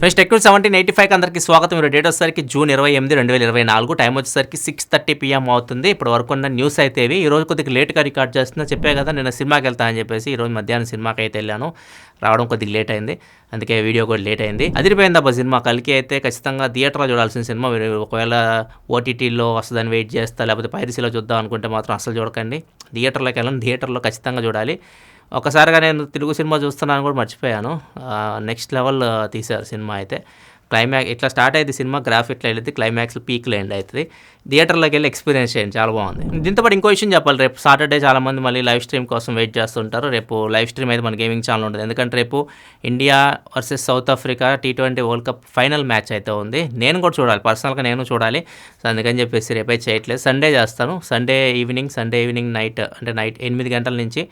Friends tech 1785 అందరికీ స్వాగతం. మీరు డేట్ వచ్చేసరికి జూన్ 28, 2024. టైం వచ్చేసరికి 6:30 PM అవుతుంది. ఇప్పుడు వరకు ఉన్న న్యూస్ అయితే ఇవి. ఈరోజు కొద్దిగా లేట్గా రికార్డ్ చేస్తున్నా. చెప్పే కదా నేను సినిమాకి వెళ్తా అని చెప్పేసి ఈరోజు మధ్యాహ్నం సినిమాకి అయితే వెళ్ళాను. రావడం కొద్దిగా లేట్ అయింది, అందుకే వీడియో కూడా లేట్ అయింది. అదిరిపోయింది అబ్బా సినిమా. కలికి అయితే ఖచ్చితంగా థియేటర్లో చూడాల్సిన సినిమా. మీరు ఒకవేళ ఓటీటీలో వస్తుందని వెయిట్ చేస్తా, లేకపోతే పైరసీలో చూద్దాం అనుకుంటే మాత్రం అసలు చూడకండి. థియేటర్లోకి వెళ్ళండి, థియేటర్లో ఖచ్చితంగా చూడాలి. ఒకసారిగా నేను తెలుగు సినిమా చూస్తున్నాను కూడా మర్చిపోయాను. నెక్స్ట్ లెవెల్ తీశారు సినిమా అయితే. క్లైమాక్స్ ఇట్లా స్టార్ట్ అయితే సినిమా, గ్రాఫ్ ఇట్లా వెళ్తుంది, క్లైమాక్స్ పీక్లో ఎండ్ అవుతుంది. థియేటర్లోకి వెళ్ళి ఎక్స్పీరియన్స్ చేయండి, చాలా బాగుంది. దీంతోపాటు ఇంకో విషయం చెప్పాలి. రేపు సాటర్డే చాలామంది మళ్ళీ లైవ్ స్ట్రీమ్ కోసం వెయిట్ చేస్తుంటారు. రేపు లైవ్ స్ట్రీమ్ అయితే మన గేమింగ్ ఛానల్ ఉంటుంది. ఎందుకంటే రేపు India versus south Africa T20 world cup final match అయితే ఉంది. నేను కూడా చూడాలి, పర్సనల్గా నేను చూడాలి. సో అందుకని చెప్పేసి రేపైతే చేయట్లేదు, సండే చేస్తాను. సండే ఈవినింగ్ నైట్, అంటే నైట్ 8 గంటల నుంచి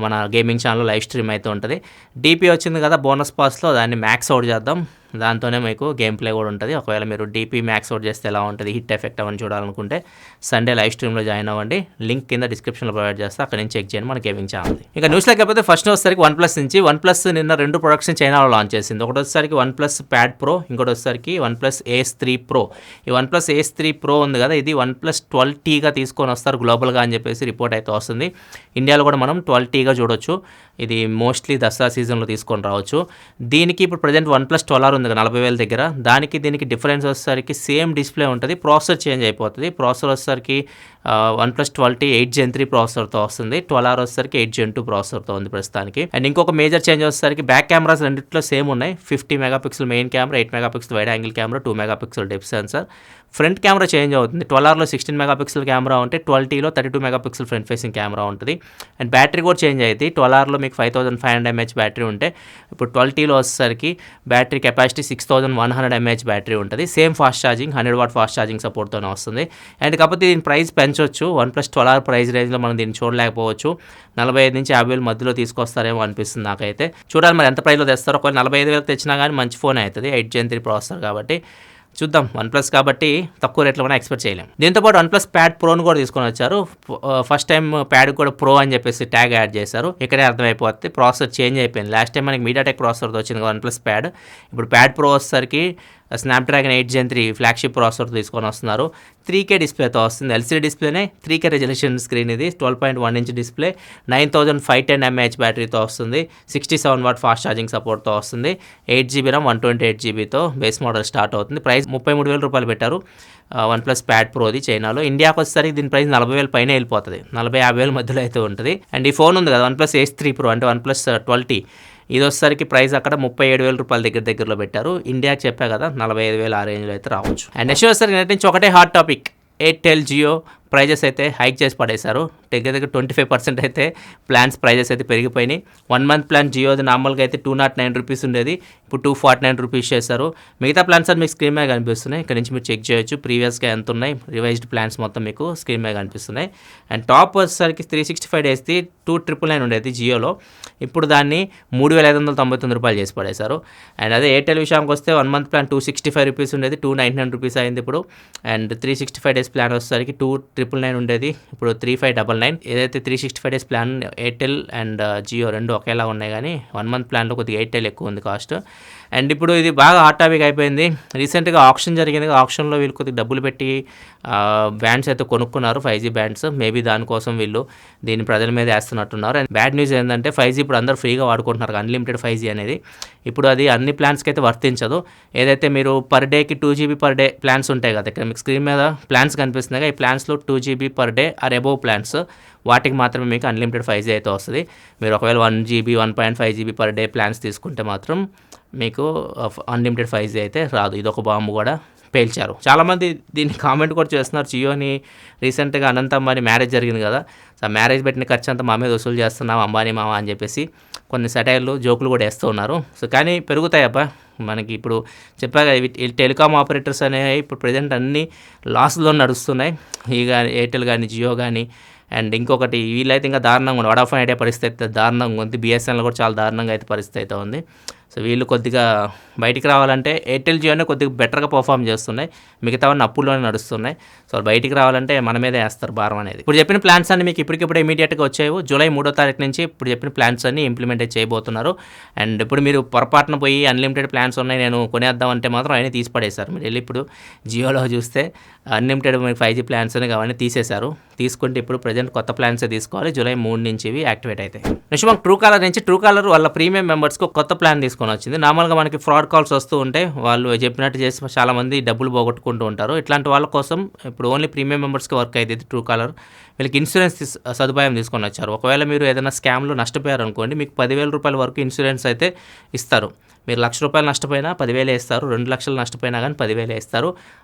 మన గేమింగ్ ఛానల్లో లైవ్ స్ట్రీమ్ అయితే ఉంటుంది. డీపీ వచ్చింది కదా బోనస్ పాస్లో, దాన్ని మ్యాక్స్ అవుట్ చేద్దాం. దాంతోనే మీకు గేమ్ ప్లే కూడా ఉంటుంది. ఒకవేళ మీరు డీపీ మ్యాక్స్ అవుట్ చేస్తే ఎలా ఉంటుంది, హిట్ ఎఫెక్ట్ అవన్నీ చూడాలనుకుంటే సండే లైవ్ స్ట్రీమ్లో జాయిన్ అవ్వండి. లింక్ కింద డిస్క్రిప్షన్లో ప్రొవైడ్ చేస్తే అక్కడ నుంచి చెక్ చేయండి మన గేమింగ్ ఛానల్. ఇంకా న్యూస్ లేకపోతే ఫస్ట్ వచ్చేసరికి OnePlus నుంచి. OnePlus నిన్న 2 ప్రొడక్ట్స్ చైనాలో లాంచ్ చేసింది. ఒకటి వచ్చేసరికి OnePlus Pad Pro, ఇంకోటి వచ్చేసరికి OnePlus Ace 3 Pro. ఈ OnePlus Ace 3 Pro ఉంది కదా, ఇది OnePlus 12Tగా తీసుకొని వస్తారు గ్లోబల్గా అని చెప్పేసి రిపోర్ట్ అయితే వస్తుంది. ఇండియాలో కూడా మనం 12Tగా చూడొచ్చు. ఇది మోస్ట్లీ దసరా సీజన్లో తీసుకొని రావచ్చు. దీనికి ఇప్పుడు ప్రజెంట్ OnePlus 12R ఉంది కదా 40,000 దగ్గర, దానికి దీనికి డిఫరెన్స్ వచ్చేసరికి సేమ్ డిస్ప్లే ఉంటుంది, ప్రాసెసర్ చేంజ్ అయిపోతుంది. ప్రాసెసర్ వచ్చేసరికి OnePlus 12T 8 Gen 3 ప్రాసెసర్తో వస్తుంది. 12R వచ్చేసరికి 8 Gen 2 ప్రాసెసర్తో ఉంది ప్రస్తుతానికి. అండ్ ఇంకొక మేజర్ చేంజ్ వచ్చేసరికి బ్యాక్ కెమెరాస్ రెండిట్లో సేమ్ ఉన్నాయి. 50 megapixel main camera, 8 megapixel wide angle camera, 2 megapixel depth censor. Front camera change అవుతుంది. 12Rలో 16 మెగాపిక్సెల్ కెమెరా ఉంటే 12Tలో 32 మెగాపిక్సెల్ ఫ్రంట్ ఫేసింగ్ కెమెరా ఉంటుంది. అండ్ బ్యాటరీ కూడా చేంజ్ అవుతుంది. 12Rలో మీకు 5500 mAh బ్యాటరీ ఉంటే ఇప్పుడు 12Tలో వచ్చేసరికి బ్యాటరీ కెపాసిటీ 6100 mAh బ్యాటరీ ఉంటుంది. Same fast charging, 100 watt fast charging సపోర్ట్తోనే వస్తుంది. అండ్ కాకపోతే దీని ప్రైస్ పెంచవచ్చు. OnePlus 12R ప్రైస్ రేంజ్లో మనం దీన్ని చూడలేకపోవచ్చు. 45,000 నుంచి 50,000 మధ్యలో తీసుకొస్తారేమో అనిపిస్తుంది నాకైతే. చూడాలి మరి ఎంత ప్రైస్లో తెస్తారో. ఒకవేళ 45,000 తెచ్చినా కానీ మంచి ఫోన్ అవుతుంది, 8 Gen 3 ప్రాసెసర్ కాబట్టి. చూద్దాం, OnePlus కాబట్టి తక్కువ రేట్లో కూడా ఎక్స్పెక్ట్ చేయలేం. దీంతోపాటు OnePlus Pad Proని కూడా తీసుకొని వచ్చారు. ఫస్ట్ టైం ప్యాడ్ కూడా ప్రో అని చెప్పేసి ట్యాగ్ యాడ్ చేశారు. ఇక్కడే అర్థమైపోతుంది ప్రాసెసర్ చేంజ్ అయిపోయింది. లాస్ట్ టైం మనకి MediaTek ప్రాసెసర్తో వచ్చింది OnePlus Pad. ఇప్పుడు Pad Pro వచ్చేసరికి స్నాప్డ్రాగన్ 8 Gen 3 ఫ్లాగ్షిప్ ప్రాసెసర్ తీసుకొని వస్తున్నారు. 3K డిస్ప్లేతో వస్తుంది. LCD డిస్ప్లేనే, 3K resolution screen. ఇది 12.1 ఇంచ్ డిస్ప్లే, 9510 mAh బ్యాటరీతో వస్తుంది. 67 వాట్ ఫాస్ట్ ఛార్జింగ్ సపోర్ట్తో వస్తుంది. 8GB RAM, 128GBతో బేస్ మోడల్ స్టార్ట్ అవుతుంది. ప్రైస్ 33,000 రూపాయలు పెట్టారు OnePlus Pad Proది చైనాలో. ఇండియాకి వచ్చేసరికి దీని ప్రైస్ 40,000 పైన వెళ్ళిపోతుంది, 40,000-50,000 మధ్యలో అయితే ఉంటుంది. అండ్ ఈ ఫోన్ ఉంది కదా OnePlus Ace 3 Pro, అంటే OnePlus 12T, ఇది వచ్చేసరికి ప్రైస్ అక్కడ 37,000 రూపాయల దగ్గరలో పెట్టారు. ఇండియాకి చెప్పా కదా 45,000 ఆ రేంజ్లో అయితే రావచ్చు. అండ్ నెక్స్ట్ వచ్చేసరికి నెట్ నుంచి ఒకటే hot topic, Airtel Jio prices అయితే హైక్ చేసి పడేశారు. దగ్గర 25% అయితే ప్లాన్స్ ప్రైజెస్ అయితే పెరిగిపోయినాయి. 1 మంత్ ప్లాన్ జియోది నార్మల్గా అయితే 209 రూపీస్ ఉండేది, ఇప్పుడు 249 రూపీస్ చేశారు. మిగతా ప్లాన్స్ మీకు స్క్రీన్ మీద కనిపిస్తున్నాయి, ఇక్కడ నుంచి మీరు చెక్ చేయొచ్చు ప్రీవియస్గా ఎంత ఉన్నాయి. రివైజ్డ్ ప్లాన్స్ మొత్తం మీకు స్క్రీన్ మీద కనిపిస్తున్నాయి. అండ్ టాప్ వచ్చేసరికి 365 డేస్ది 299 ఉండేది జియోలో, ఇప్పుడు దాన్ని 3,599 రూపాయలు చేసి పడేశారు. అండ్ అదే ఎయిర్టెల్ విషయానికి వస్తే 1 మంత్ ప్లాన్ 265 రూపీస్ ఉండేది, 299 రూపీస్ అయింది ఇప్పుడు. అండ్ 365 డేస్ ప్లాన్ వచ్చేసరికి 2,999 ఉండేది, ఇప్పుడు 3,599. ఏదైతే 365 days plan Airtel and Jio రెండు ఒకేలా ఉన్నాయి, కానీ 1 మంత్ ప్లాన్లో కొద్దిగా ఎయిర్టెల్ ఎక్కువ ఉంది కాస్ట్. అండ్ ఇప్పుడు ఇది బాగా హాట్ టాపిక్ అయిపోయింది. రీసెంట్గా ఆప్షన్ జరిగింది, ఆప్షన్లో వీళ్ళు కొద్దిగా డబ్బులు పెట్టి బ్యాండ్స్ అయితే కొనుక్కున్నారు, 5G బ్యాండ్స్. మేబీ దానికోసం వీళ్ళు దీన్ని ప్రజల మీద వేస్తున్నట్టున్నారు. అండ్ బ్యాడ్ న్యూస్ ఏంటంటే 5G ఇప్పుడు అందరూ ఫ్రీగా వాడుకుంటున్నారు, అన్లిమిటెడ్ 5G అనేది. ఇప్పుడు అది అన్ని ప్లాన్స్కి అయితే వర్తించదు. ఏదైతే మీరు పర్ డేకి 2GB పర్ డే ప్లాన్స్ ఉంటాయి కదా, ఇక్కడ మీకు స్క్రీన్ మీద ప్లాన్స్ కనిపిస్తున్నాయి. ఈ ప్లాన్స్లో 2GB per day or above plans, వాటికి మాత్రమే మీకు అన్లిమిటెడ్ 5G అయితే వస్తుంది. మీరు ఒకవేళ 1GB 1.5GB per day plans తీసుకుంటే మాత్రం మీకు అన్లిమిటెడ్ 5G అయితే రాదు. ఇదొక బాంబు కూడా పేల్చారు. చాలామంది దీన్ని కామెంట్ కూడా చేస్తున్నారు, జియోని రీసెంట్గా అనంత అంబానీ మ్యారేజ్ జరిగింది కదా, సో మ్యారేజ్ పెట్టిన ఖర్చు అంతా మా మీద వసూలు చేస్తున్నాం అంబానీ మామ అని చెప్పేసి కొన్ని సెటైర్లు జోకులు కూడా వేస్తూ ఉన్నారు. సో కానీ పెరుగుతాయి అబ్బా మనకి. ఇప్పుడు చెప్పాక ఈ టెలికాం ఆపరేటర్స్ అనేవి ఇప్పుడు ప్రజెంట్ అన్ని లాస్లో నడుస్తున్నాయి. ఇక ఎయిర్టెల్ కానీ జియో కానీ. అండ్ ఇంకొకటి వీళ్ళైతే ఇంకా దారుణంగా ఉంది, వడాఫోన్ ఐడియా పరిస్థితి అయితే దారుణంగా ఉంది, BSNL కూడా చాలా దారుణంగా అయితే పరిస్థితి అయితే ఉంది. సో వీళ్ళు కొద్దిగా బయటికి రావాలంటే ఎయిర్టెల్ జియోనే కొద్దిగా బెటర్గా పర్ఫామ్ చేస్తున్నాయి, మిగతావన్నీ అప్పుల్లోనే నడుస్తున్నాయి. సో బయటికి రావాలంటే మన మీదే వేస్తారు భారం అనేది. ఇప్పుడు చెప్పిన ప్లాన్స్ అన్ని మీకు ఇప్పటికిప్పుడు ఇమీడియట్గా వచ్చాయి. జూలై 3వ తారీఖు నుంచి ఇప్పుడు చెప్పిన ప్లాన్స్ అన్ని ఇంప్లిమెంట్ చేయబోతున్నారు. అండ్ ఇప్పుడు మీరు పొరపాటున పోయి అన్లిమిటెడ్ ప్లాన్స్ ఉన్నాయి నేను కొనేద్దాం అంటే మాత్రం అవన్నీ తీసి పడేశారు. మీరు వెళ్ళి ఇప్పుడు జియోలో చూస్తే అన్లిమిటెడ్ 5G ప్లాన్స్ అని అవన్నీ తీసేశారు. తీసుకుంటే ఇప్పుడు ప్రజెంట్ కొత్త ప్లాన్సే తీసుకోవాలి. జూలై 3 నుంచి ఇవి యాక్టివేట్ అవుతాయి. నెక్స్ట్ మనకు ట్రూ కాలర్ నుంచి ట్రూ కాలర్ వాళ్ళ ప్రీమియం మెంబర్స్కి కొత్త ప్లాన్ తీసుకొని వచ్చింది. నార్మల్గా మనకి ఫ్రాడ్ కాల్స్ వస్తూ ఉంటే వాళ్ళు చెప్పినట్టు చేసి చాలామంది డబ్బులు పోగొట్టుకుంటూ ఉంటారు. ఇట్లాంటి వాళ్ళ కోసం ఇప్పుడు ఓన్లీ ప్రీమియం మెంబర్స్కి వర్క్ అయితే ట్రూ కాలర్ వీళ్ళకి ఇన్సూరెన్స్ సదుపాయం తీసుకొని వచ్చారు. ఒకవేళ మీరు ఏదైనా స్కామ్లో నష్టపోయారు అనుకోండి, మీకు 10,000 రూపాయల వరకు ఇన్సూరెన్స్ అయితే ఇస్తారు. మీరు ₹1,00,000 నష్టపోయినా 10,000 ఇస్తారు, 2 లక్షలు నష్టపోయినా కానీ 10,000 ఇస్తారు.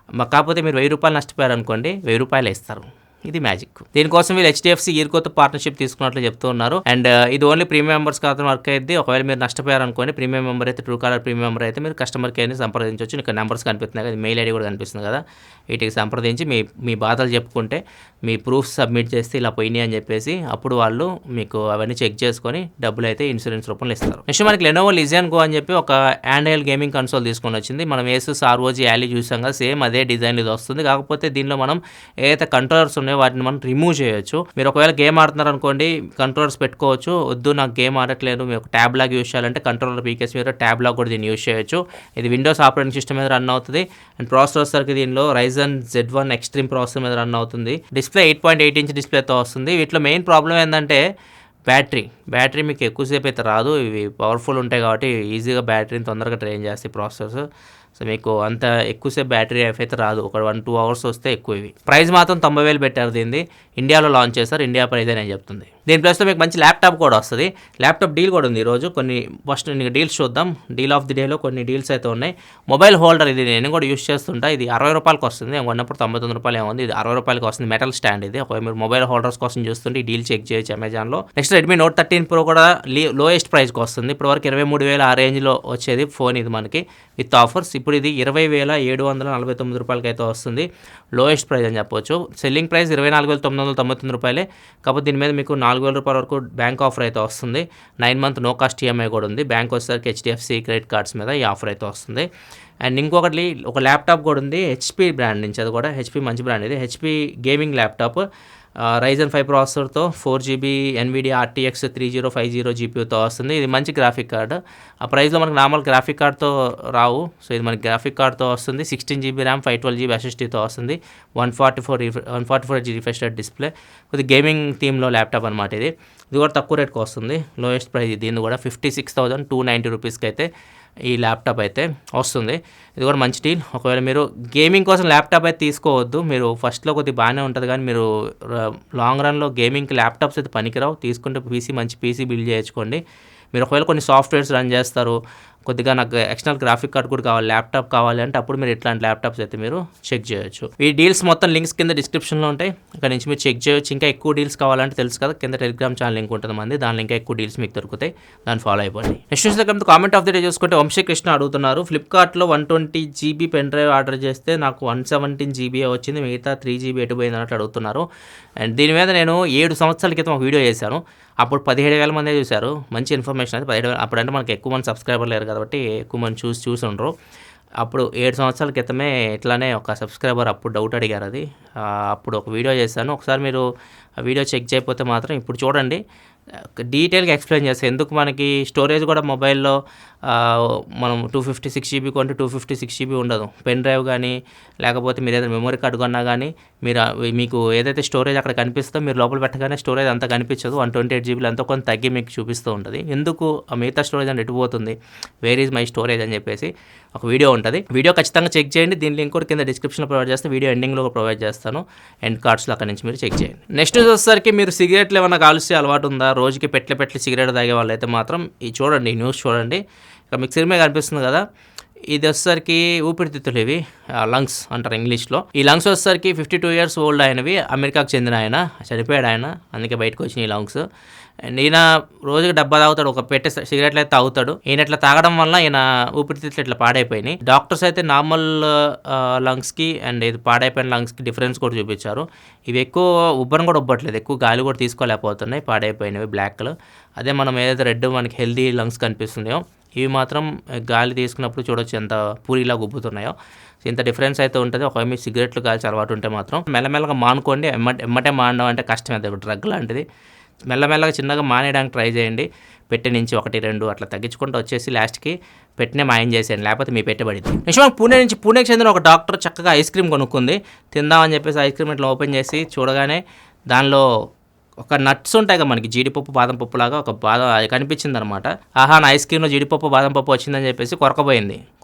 కాకపోతే మీరు ₹1,000 నష్టపోయారు అనుకోండి, ₹1,000 ఇస్తారు. ఇది మ్యాజిక్. దీనికోసం వీళ్ళు HDFC ఈర్కోతో పార్ట్నర్షిప్ తీసుకున్నట్లు చెప్తూ ఉన్నారు. అండ్ ఇది ఓన్లీ ప్రీమియం మెంబర్స్ కాదు వర్క్ అయ్యింది. ఒకవేళ మీరు నష్టపోయారు అనుకోండి, ప్రీమియం మెంబర్ అయితే ట్రూ కాలర్ ప్రీమియం మెంబర్ అయితే మీరు కస్టమర్ కేర్ని సంప్రదించవచ్చు. ఇక్కడ నెంబర్స్ కనిపిస్తున్నాయి కదా, మెయిల్ ఐడి కూడా కనిపిస్తుంది కదా, వీటికి సంప్రదించి మీ బాధలు చెప్పుకుంటే మీ ప్రూఫ్స్ సబ్మిట్ చేస్తే ఇలా పోయినాయి అని చెప్పేసి అప్పుడు వాళ్ళు మీకు అవన్నీ చెక్ చేసుకొని డబ్బులు అయితే ఇన్సూరెన్స్ రూపంలో ఇస్తారు. నెక్స్ట్ మనకి లెనోవో లిజియన్ గో అని చెప్పి ఒక హ్యాండ్హెల్డ్ గేమింగ్ కన్సోల్ తీసుకొని వచ్చింది. మనం ఏసూస్ ROG Ally చూసాం కదా, సేమ్ అదే డిజైన్ ఇది వస్తుంది. కాకపోతే దీనిలో మనం ఏదైతే కంట్రోలర్స్ ఉన్నాయో వాటిని మనం రిమూవ్ చేయొచ్చు. మీరు ఒకవేళ గేమ్ ఆడుతున్నారు అనుకోండి, కంట్రోలర్స్ పెట్టుకోవచ్చు. వద్దు నాకు గేమ్ ఆడట్లేదు, మీరు ట్యాబ్ లాగ్ యూస్ చేయాలంటే కంట్రోలర్ పీకేసి మీరు ట్యాబ్ లాగ్ కూడా దీన్ని యూస్ చేయొచ్చు. ఇది విండోస్ ఆపరేటింగ్ సిస్టమ్ మీద రన్ అవుతుంది. అండ్ ప్రాసెసర్ సరికి దీనిలో Ryzen Z1 ఎక్స్ట్రీమ్ ప్రాసెసర్ మీద రన్ అవుతుంది. డిస్ప్లే 8.8 ఇంచ్ డిస్ప్లేతో వస్తుంది. వీటిలో మెయిన్ ప్రాబ్లం ఏంటంటే బ్యాటరీ మీకు ఎక్కువసేపు అయితే రాదు. ఇవి పవర్ఫుల్ ఉంటాయి కాబట్టి ఈజీగా బ్యాటరీని తొందరగా డ్రైన్ చేస్తాయి ప్రాసెసర్స్. సో మీకు అంత ఎక్కువసేపు బ్యాటరీ లైఫ్ అయితే రాదు, ఒక 1-2 అవర్స్ వస్తే ఎక్కువ. ఇవి ప్రైస్ మాత్రం 90,000 పెట్టారు. దీన్ని ఇండియాలో లాంచ్ చేశారు, ఇండియా ప్రైజ్ అని చెప్తుంది. దీని ప్లస్లో మీకు మంచి ల్యాప్టాప్ కూడా వస్తుంది. ల్యాప్టాప్ డీల్ కూడా ఉంది ఈరోజు. కొన్ని ఫస్ట్ డీల్స్ చూద్దాం. డీల్ ఆఫ్ ది డేలో కొన్ని డీల్స్ అయితే ఉన్నాయి. మొబైల్ హోల్డర్ ఇది నేను కూడా యూస్ చేస్తుంటా. ఇది ₹60 వస్తుంది. నేను కొన్నప్పుడు ₹99 ఏముంది, ఇది ₹60 వస్తుంది. మెటల్ స్టాండ్ ఇది. ఒకవేళ మీరు మొబైల్ హోల్డర్స్ కోసం చూస్తుంటే ఈ డీల్ చెక్ చేయొచ్చు అమెజాన్లో. నెక్స్ట్ Redmi Note 13 Pro కూడా లోయెస్ట్ ప్రైస్కి వస్తుంది. ఇప్పుడు వరకు 23,000 ఆ రేంజ్లో వచ్చేది ఫోన్ ఇది మనకి విత్ ఆఫర్స్. ఇప్పుడు ఇది ₹20,749 అయితే వస్తుంది. లోయెస్ట్ ప్రైస్ అని చెప్పొచ్చు. Selling price ₹24,999. కాకపోతే దీని మీద మీకు ₹4,000 వరకు బ్యాంక్ ఆఫర్ అయితే వస్తుంది. 9 month నో కాస్ట్ EMI కూడా ఉంది. బ్యాంక్ వచ్చేసరికి HDFC క్రెడిట్ కార్డ్స్ మీద ఈ ఆఫర్ అయితే వస్తుంది. అండ్ ఇంకొకటి ఒక ల్యాప్టాప్ కూడా ఉంది HP బ్రాండ్ నుంచి. అది కూడా HP మంచి బ్రాండ్ ఇది. HP gaming laptop Ryzen 5 ప్రాసెసర్తో 4GB NVIDIA RTX 3050 GPUతో వస్తుంది. ఇది మంచి గ్రాఫిక్ కార్డు. ఆ ప్రైస్లో మనకు నార్మల్ గ్రాఫిక్ కార్డ్తో రావు. సో ఇది మనకి గ్రాఫిక్ కార్డ్తో వస్తుంది. 16GB RAM 512GB SSDతో వస్తుంది. 144Hz refresh rate display. కొద్ది గేమింగ్ థీమ్లో ల్యాప్టాప్ అనమాట ఇది. ఇది కూడా తక్కువ రేట్కి వస్తుంది. లోయెస్ట్ ప్రైస్ దీన్ని కూడా 56,290 రూపీస్కి అయితే ఈ ల్యాప్టాప్ అయితే వస్తుంది. ఇది కూడా మంచి డీల్. ఒకవేళ మీరు గేమింగ్ కోసం ల్యాప్టాప్ అయితే తీసుకోవద్దు. మీరు ఫస్ట్లో కొద్దిగా బాగానే ఉంటుంది, కానీ మీరు లాంగ్ రన్లో గేమింగ్కి ల్యాప్టాప్స్ అయితే పనికిరావు. తీసుకుంటే మంచి పీసీ బిల్డ్ చేయించుకోండి. మీరు ఒకవేళ కొన్ని సాఫ్ట్వేర్స్ రన్ చేస్తారు, కొద్దిగా నాకు ఎక్స్టర్నల్ గ్రాఫిక్ కార్డ్ కూడా కావాలి, ల్యాప్టాప్ కావాలి అంటే అప్పుడు మీరు ఇట్లాంటి ల్యాప్టాప్స్ అయితే మీరు చెక్ చేయొచ్చు. ఈ డీల్స్ మొత్తం లింక్స్ కింద డిస్క్రిప్షన్లో ఉంటాయి, ఇక్కడ నుంచి మీరు చెక్ చేయొచ్చు. ఇంకా ఎక్కువ డీల్స్ కావాలంటే తెలుసు కదా, కింద టెలిగ్రామ్ ఛానల్ లింక్ ఉంటుంది మంది, దానిలో ఇంకా ఎక్కువ డీల్స్ మీకు దొరుకుతాయి, దాన్ని ఫాలో అయిపోండి. Next Instagram comment of the day చూసుకుంటే వంశీకృష్ణ అడుగుతున్నారు, ఫ్లిప్కార్ట్లో 120GB పెన్ డ్రైవ్ ఆర్డర్ చేస్తే నాకు 117GB వచ్చింది, మిగతా 3GB ఎటు పోయింది అన్నట్టు అడుగుతున్నారు. అండ్ దీని మీద నేను 7 సంవత్సరాల క్రితం ఒక వీడియో చేశాను. అప్పుడు 17,000 మందే చూశారు. మంచి ఇన్ఫర్మేషన్ అయితే 17,000. అప్పుడంటే మనకి ఎక్కువ మంది సబ్స్క్రైబర్ లేరు కాబట్టి ఎక్కువ మంది చూసి ఉండరు. అప్పుడు 7 సంవత్సరాల క్రితమే ఇట్లానే ఒక సబ్స్క్రైబర్ అప్పుడు డౌట్ అడిగారు. అది అప్పుడు ఒక వీడియో చేశాను. ఒకసారి మీరు ఆ వీడియో చెక్ చేయకపోతే మాత్రం ఇప్పుడు చూడండి, డీటెయిల్గా ఎక్స్ప్లెయిన్ చేస్తాను. ఎందుకు మనకి స్టోరేజ్ కూడా మొబైల్లో మనం 256GB కొంటే 256GB ఉండదు. పెన్ డ్రైవ్ కానీ లేకపోతే మీరు ఏదైనా మెమరీ కార్డు కొన్నా కానీ మీకు ఏదైతే స్టోరేజ్ అక్కడ కనిపిస్తుందో మీరు లోపల పెట్టగానే స్టోరేజ్ అంతా కనిపించదు. 128GB ఎంతో కొంత తగ్గి మీకు చూపిస్తూ ఉంటుంది. ఎందుకు ఆ మిగతా స్టోరేజ్ అని ఎటుపోతుంది, వేర్ ఈజ్ మై స్టోరేజ్ అని చెప్పేసి ఒక వీడియో ఉంటుంది. వీడియో ఖచ్చితంగా చెక్ చేయండి. దీని లింక్ కూడా కింద డిస్క్రిప్షన్లో ప్రొవైడ్ చేస్తాను, వీడియో ఎండింగ్లో ప్రొవైడ్ చేస్తాను, ఎండ్ కార్డ్స్లో అక్కడ నుంచి మీరు చెక్ చేయండి. నెక్స్ట్ వచ్చేసరికి మీరు సిగరెట్లు ఏమైనా కాల్చే అలవాటు ఉందా, రోజుకి పెట్లు సిగరెట్ తాగే వాళ్ళు అయితే మాత్రం ఈ చూడండి, ఈ న్యూస్ చూడండి. ఇక్కడ మీకు సినిమా కనిపిస్తుంది కదా, ఇది వచ్చేసరికి ఊపిరితిత్తులు, ఇవి లంగ్స్ అంటారు ఇంగ్లీష్లో. ఈ లంగ్స్ వచ్చేసరికి 52 years ఓల్డ్ అయినవి, అమెరికాకు చెందిన ఆయన, చనిపోయాడు ఆయన, అందుకే బయటకు వచ్చినాయి ఈ లంగ్స్. అండ్ ఈయన రోజుకి డబ్బా తాగుతాడు, ఒక పెట్టె సిగరెట్లు అయితే తాగుతాడు. ఈయన ఇట్లా తాగడం వల్ల ఈయన ఊపిరితిత్తులు ఇట్లా పాడైపోయినాయి. డాక్టర్స్ అయితే నార్మల్ లంగ్స్కి అండ్ ఇది పాడైపోయిన లంగ్స్కి డిఫరెన్స్ కూడా చూపించారు. ఇవి ఎక్కువ ఉబ్బరం కూడా ఉబ్బట్లేదు, ఎక్కువ గాలి కూడా తీసుకోలేకపోతున్నాయి, పాడైపోయినవి బ్లాక్ కలర్. అదే మనం ఏదైతే రెడ్ మనకి హెల్దీ లంగ్స్ కనిపిస్తున్నాయో ఇవి మాత్రం గాలి తీసుకున్నప్పుడు చూడొచ్చు ఎంత పూరిలా ఉబ్బుతున్నాయో. ఇంత డిఫరెన్స్ అయితే ఉంటుంది. ఒక మీ సిగరెట్లు కాల్చి అలవాటు ఉంటే మాత్రం మెల్లమెల్లగా మానుకోండి. ఎమ్మటే మానడం అంటే కష్టం, అది డ్రగ్ లాంటిది. మెల్లమెల్లగా చిన్నగా మానేయడానికి ట్రై చేయండి. పెట్టె నుంచి 1-2 అట్లా తగ్గించుకుంటూ వచ్చేసి లాస్ట్కి పెట్టినే మాయం చేసేయండి, లేకపోతే మీ పెట్టుబడింది. నెక్స్ట్ పూణేకి చెందిన ఒక డాక్టర్ చక్కగా ఐస్ క్రీమ్ కొనుక్కుంది. తిందామని చెప్పేసి ఐస్ క్రీమ్ ఇట్లా ఓపెన్ చేసి చూడగానే దానిలో ఒక నట్స్ ఉంటాయి కదా మనకి, జీడిపప్పు బాదం పప్పు లాగా ఒక బాదం అది కనిపించింది అనమాట. ఆహా, నా ఐస్ క్రీమ్లో జీడిపప్పు బాదం పప్పు వచ్చిందని చెప్పేసి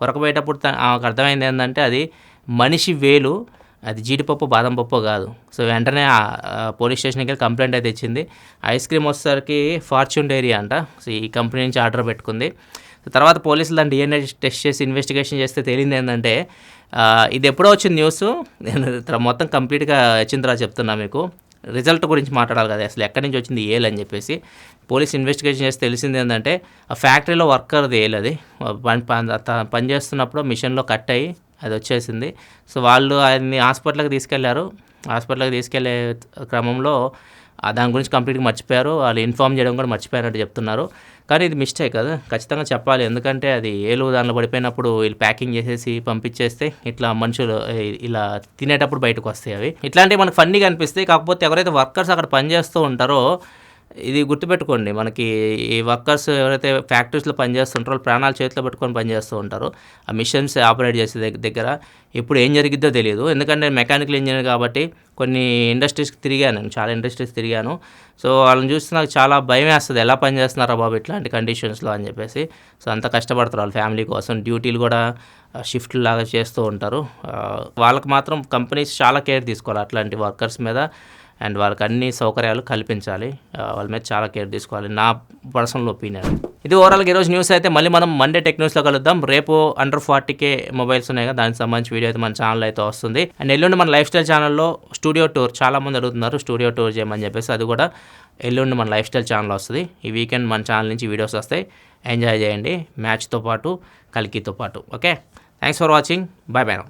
కొరకపోయేటప్పుడు ఆమెకు అర్థమైంది ఏంటంటే అది మనిషి వేలు, అది జీడిపప్పు బాదం పప్పు కాదు. సో వెంటనే పోలీస్ స్టేషన్కి వెళ్ళి కంప్లైంట్ అయితే ఇచ్చింది. ఐస్ క్రీమ్ వచ్చేసరికి ఫార్చ్యూన్ డైరీ అంట. సో ఈ కంపెనీ నుంచి ఆర్డర్ పెట్టుకుంది. తర్వాత పోలీసులు దాన్ని DNA టెస్ట్ చేసి ఇన్వెస్టిగేషన్ చేస్తే తేలింది ఏంటంటే ఇది ఎప్పుడో వచ్చింది న్యూస్, నేను మొత్తం కంప్లీట్గా వచ్చిన తర్వాత చెప్తున్నా మీకు. రిజల్ట్ గురించి మాట్లాడాలి కదా, అసలు ఎక్కడి నుంచి వచ్చింది ఏల్ అని చెప్పేసి పోలీస్ ఇన్వెస్టిగేషన్ చేసి తెలిసింది ఏంటంటే ఆ ఫ్యాక్టరీలో వర్కర్ది ఏల్, అది పనిచేస్తున్నప్పుడు మిషన్లో కట్ అయ్యి అది వచ్చేసింది. సో వాళ్ళు ఆయన్ని హాస్పిటల్కి తీసుకెళ్లారు. హాస్పిటల్కి తీసుకెళ్లే క్రమంలో దాని గురించి కంప్లీట్గా మర్చిపోయారు, వాళ్ళు ఇన్ఫామ్ చేయడం కూడా మర్చిపోయారంటే చెప్తున్నారు. కానీ ఇది మిస్టేక్ కదా, ఖచ్చితంగా చెప్పాలి. ఎందుకంటే అది ఏలు దానిలో పడిపోయినప్పుడు వీళ్ళు ప్యాకింగ్ చేసేసి పంపించేస్తే ఇట్లా మనుషులు ఇలా తినేటప్పుడు బయటకు వస్తాయి అవి. ఇట్లాంటివి మనకు ఫన్నీగా అనిపిస్తాయి. కాకపోతే ఎవరైతే వర్కర్స్ అక్కడ పనిచేస్తూ ఉంటారో ఇది గుర్తుపెట్టుకోండి, మనకి ఈ వర్కర్స్ ఎవరైతే ఫ్యాక్టరీస్లో పనిచేస్తుంటారో వాళ్ళు ప్రాణాలు చేతిలో పెట్టుకొని పనిచేస్తూ ఉంటారు. ఆ మిషన్స్ ఆపరేట్ చేసే దగ్గర ఎప్పుడు ఏం జరిగిద్దో తెలియదు. ఎందుకంటే నేను మెకానికల్ ఇంజనీర్ కాబట్టి కొన్ని ఇండస్ట్రీస్కి తిరిగాను, నేను చాలా ఇండస్ట్రీస్ తిరిగాను. సో వాళ్ళని చూస్తే నాకు చాలా భయం వేస్తుంది, ఎలా పనిచేస్తున్నారా బాబు ఇట్లాంటి కండిషన్స్లో అని చెప్పేసి. సో అంత కష్టపడతారు వాళ్ళ ఫ్యామిలీ కోసం, డ్యూటీలు కూడా షిఫ్ట్లు లాగా చేస్తూ ఉంటారు. వాళ్ళకి మాత్రం కంపెనీస్ చాలా కేర్ తీసుకోవాలి అట్లాంటి వర్కర్స్ మీద, అండ్ వాళ్ళకి అన్ని సౌకర్యాలు కల్పించాలి. వాళ్ళ మీద చాలా కేర్ తీసుకోవాలి, నా పర్సనల్ ఒపీనియన్. ఇది ఓవరాల్గా ఈరోజు న్యూస్ అయితే. మళ్ళీ మనం మండే టెక్ న్యూస్లో కలుద్దాం. రేపు అండర్ 40K మొబైల్స్ ఉన్నాయి కదా, దానికి సంబంధించి వీడియో అయితే మన ఛానల్ అయితే వస్తుంది. అండ్ ఎల్లుండి మన లైఫ్ స్టైల్ ఛానల్లో స్టూడియో టూర్, చాలామంది అడుగుతున్నారు స్టూడియో టూర్ చేయమని చెప్పేసి, అది కూడా ఎల్లుండి మన లైఫ్ స్టైల్ ఛానల్ వస్తుంది. ఈ వీకెండ్ మన ఛానల్ నుంచి వీడియోస్ వస్తాయి, ఎంజాయ్ చేయండి మ్యాచ్తో పాటు, కల్కితో పాటు. Okay, thanks for watching, bye bye.